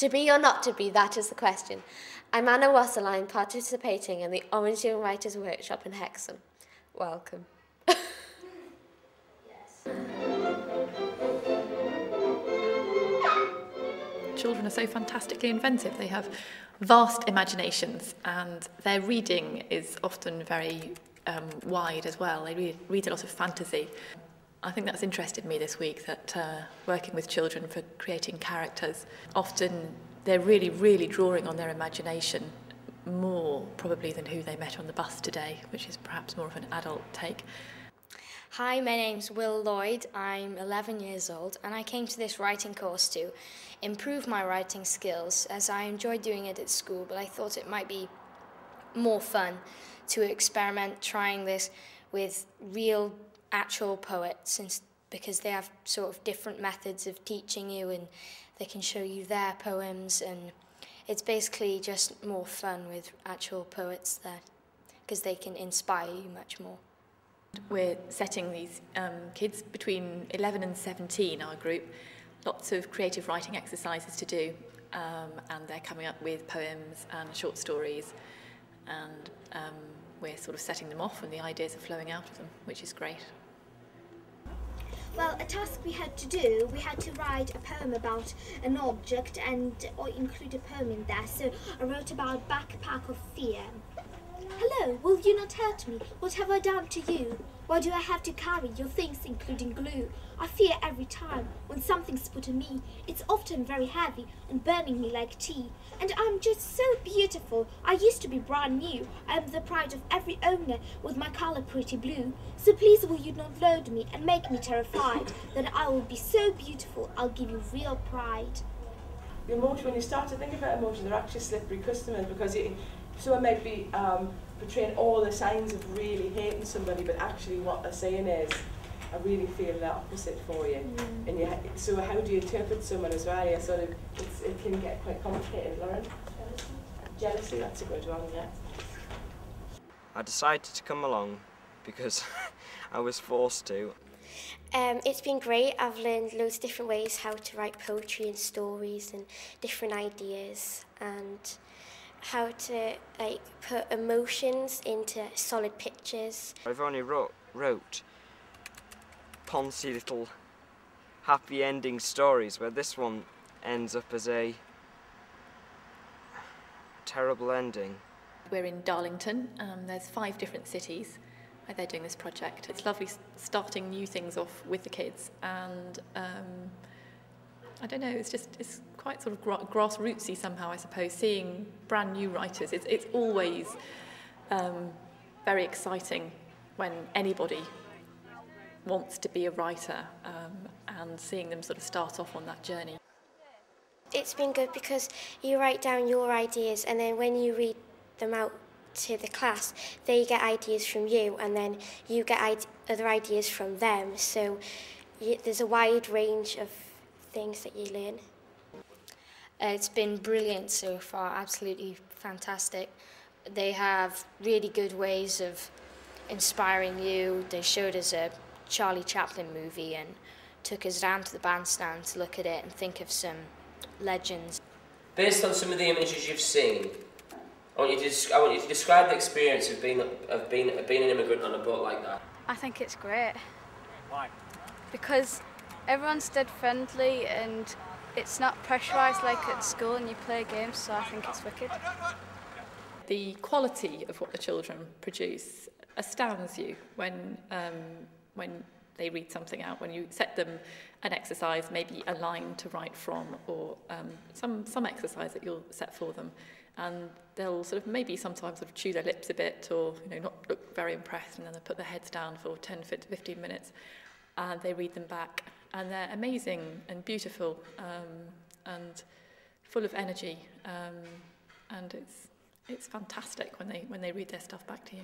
To be or not to be, that is the question. I'm Anna Wasserline, participating in the Orange Young Writers Workshop in Hexham. Welcome. Children are so fantastically inventive. They have vast imaginations, and their reading is often very wide as well. They read a lot of fantasy. I think that's interested me this week, that working with children for creating characters, often they're really, really drawing on their imagination more probably than who they met on the bus today, which is perhaps more of an adult take. Hi, my name's Will Lloyd. I'm 11 years old, and I came to this writing course to improve my writing skills, as I enjoyed doing it at school, but I thought it might be more fun to experiment trying this with real actual poets, because they have sort of different methods of teaching you, and they can show you their poems, and it's basically just more fun with actual poets there, because they can inspire you much more. We're setting these kids between 11 and 17, our group, lots of creative writing exercises to do, and they're coming up with poems and short stories, and we're sort of setting them off and the ideas are flowing out of them, which is great. Well, a task we had to do, we had to write a poem about an object and or include a poem in there. So I wrote about backpack of fear. Hello, will you not hurt me? What have I done to you? Why do I have to carry your things, including glue? I fear every time when something's put on me. It's often very heavy and burning me like tea. And I'm just so beautiful. I used to be brand new. I am the pride of every owner with my color pretty blue. So please will you not load me and make me terrified? Then I will be so beautiful, I'll give you real pride. The emotion, when you start to think about emotion, they're actually slippery customers, because someone might be portraying all the signs of really hating somebody, but actually what they're saying is, I really feel the opposite for you. And so how do you interpret someone as well? It can get quite complicated, Lauren. Jealousy, that's a good one, yeah. I decided to come along because I was forced to. It's been great. I've learned loads of different ways how to write poetry and stories and different ideas, and how to put emotions into solid pictures. I've only wrote poncy little happy ending stories, where this one ends up as a terrible ending. We're in Darlington. There's 5 different cities where they're doing this project. It's lovely starting new things off with the kids, and I don't know, it's quite sort of grassrootsy somehow, I suppose, seeing brand new writers. It's always very exciting when anybody wants to be a writer, and seeing them sort of start off on that journey. It's been good because you write down your ideas, and then when you read them out to the class, they get ideas from you, and then you get other ideas from them. So there's a wide range of things that you learn. It's been brilliant so far, absolutely fantastic. They have really good ways of inspiring you. They showed us a Charlie Chaplin movie and took us down to the bandstand to look at it and think of some legends. Based on some of the images you've seen, I want you to describe the experience of being an immigrant on a boat like that. I think it's great. Why? Because everyone's dead friendly and it's not pressurised like at school and you play games, so I think it's wicked. The quality of what the children produce astounds you when they read something out, when you set them an exercise, maybe a line to write from, or some exercise that you'll set for them, and they'll sort of maybe sometimes sort of chew their lips a bit, or not look very impressed, and then they'll put their heads down for 10, 15 minutes, and they read them back, and they're amazing and beautiful, and full of energy, and it's fantastic when they read their stuff back to you.